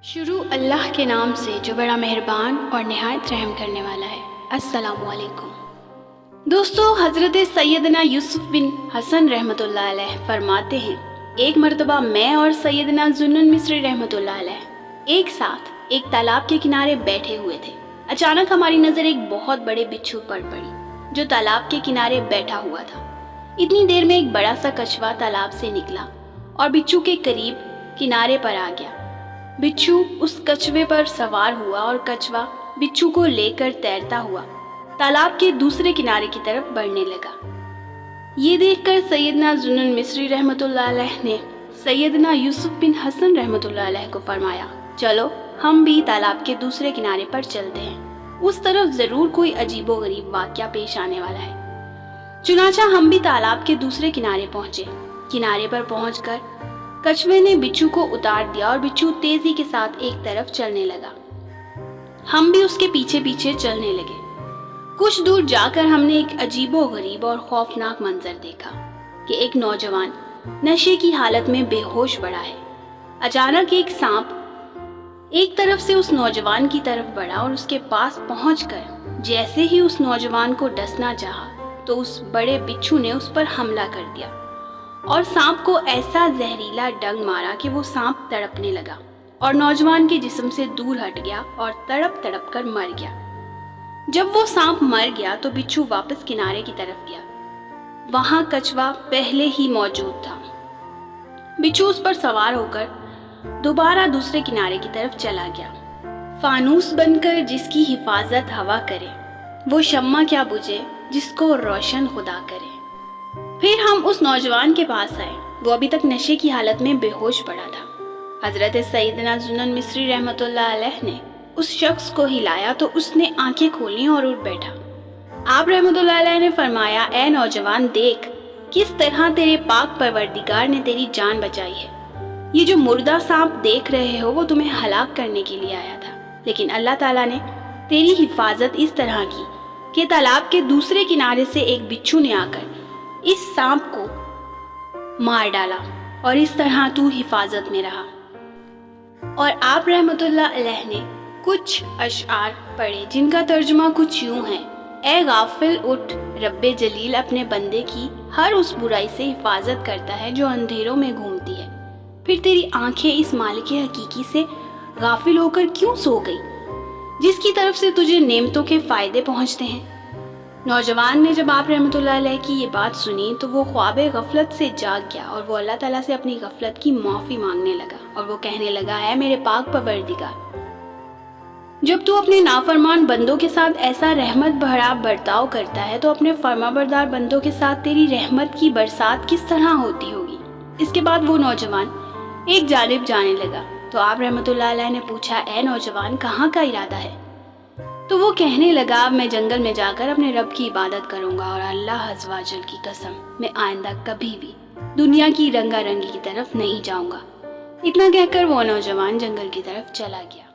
शुरू अल्लाह के नाम से जो बड़ा मेहरबान और नहायत रहम करने वाला है। अस्सलामु अलैकुम। दोस्तों, हज़रत सैयदना यूसुफ बिन हसन रहमतुल्लाह अलैह फरमाते हैं, एक मर्तबा मैं और सैयदना जुन्नन मिस्री रहमतुल्लाह अलैह एक साथ एक तालाब के किनारे बैठे हुए थे। अचानक हमारी नज़र एक बहुत बड़े बिच्छू पर पड़ी जो तालाब के किनारे बैठा हुआ था। इतनी देर में एक बड़ा सा कछुआ तालाब से निकला और बिच्छू के करीब किनारे पर आ गया। बिच्छू उस कछुए पर सवार हुआ और कछुआ बिच्छू को लेकर तैरता हुआ तालाब के दूसरे किनारे की तरफ बढ़ने लगा। ये देखकर सैयदना जुन्नन मिस्री रहमतुल्लाह अलैह ने सैयदना यूसुफ बिन हसन रहमतुल्लाह अलैह को फरमाया, चलो हम भी तालाब के दूसरे किनारे पर चलते हैं, उस तरफ जरूर कोई अजीबो गरीब वाकया पेश आने वाला है। चुनाचा हम भी तालाब के दूसरे किनारे पहुंचे। किनारे पर पहुंचकर कछुए ने बिच्छू को उतार दिया और बिच्छू तेजी के साथ एक तरफ चलने लगा। हम भी उसके पीछे पीछे चलने लगे। कुछ दूर जाकर हमने एक अजीबो गरीब और खौफनाक मंजर देखा कि एक नौजवान नशे की हालत में बेहोश पड़ा है। अचानक एक सांप एक तरफ से उस नौजवान की तरफ बढ़ा और उसके पास पहुंचकर जैसे ही उस नौजवान को डसना चाहा तो उस बड़े बिच्छू ने उस पर हमला कर दिया और सांप को ऐसा जहरीला डंक मारा कि वो सांप तड़पने लगा और नौजवान के जिस्म से दूर हट गया और तड़प तड़प कर मर गया। जब वो सांप मर गया तो बिच्छू वापस किनारे की तरफ गया। वहां कछुआ पहले ही मौजूद था। बिच्छू उस पर सवार होकर दोबारा दूसरे किनारे की तरफ चला गया। फानूस बनकर जिसकी हिफाजत हवा करे, वो शम्मा क्या बुझे जिसको रोशन खुदा करे। फिर हम उस नौजवान के पास आए। वो अभी तक नशे की हालत में बेहोश पड़ा था। हजरत सैयदना जुन्नन मिस्री रहमतुल्लाह अलैह ने उस शख्स को हिलाया तो उसने आंखें खोली और उठ बैठा। आप रहमतुल्लाह अलैह ने फरमाया, ए नौजवान, देख किस तरह तेरे पाक परवरदिगार ने तेरी जान बचाई है। ये जो मुर्दा सांप देख रहे हो वो तुम्हें हलाक करने के लिए आया था, लेकिन अल्लाह ताला ने तेरी हिफाजत इस तरह की कि तालाब के दूसरे किनारे से एक बिच्छू ने आकर इस सांप को मार डाला और इस तरह तू हिफाजत में रहा। और आप रहमतुल्लाह अलैह ने कुछ अशआर पढ़े जिनका तर्जुमा कुछ यूं है, ए गाफिल उठ, रब्बे जलील अपने बंदे की हर उस बुराई से हिफाजत करता है जो अंधेरों में घूमती है। फिर तेरी आंखें इस मालिक हकीकी से गाफिल होकर क्यों सो गई जिसकी तरफ से तुझे नेमतों के फायदे पहुंचते हैं। नौजवान ने जब आप रहमतुल्लाह अलैह की ये बात सुनी तो वो ख्वाबे गफलत से जाग गया और वो अल्लाह ताला से अपनी गफलत की माफ़ी मांगने लगा और वो कहने लगा, है मेरे पाक परवरदिगार, जब तू अपने नाफरमान बंदों के साथ ऐसा रहमत भरा बर्ताव करता है तो अपने फरमाबरदार बंदों के साथ तेरी रहमत की बरसात किस तरह होती होगी। इसके बाद वो नौजवान एक जानिब जाने लगा तो आप रहमतुल्लाह अलैह ने पूछा, ए नौजवान, कहाँ का इरादा है? तो वो कहने लगा, अब मैं जंगल में जाकर अपने रब की इबादत करूंगा और अल्लाह अज़्ज़ व जल की कसम, मैं आइंदा कभी भी दुनिया की रंगारंगी की तरफ नहीं जाऊंगा। इतना कहकर वो नौजवान जंगल की तरफ चला गया।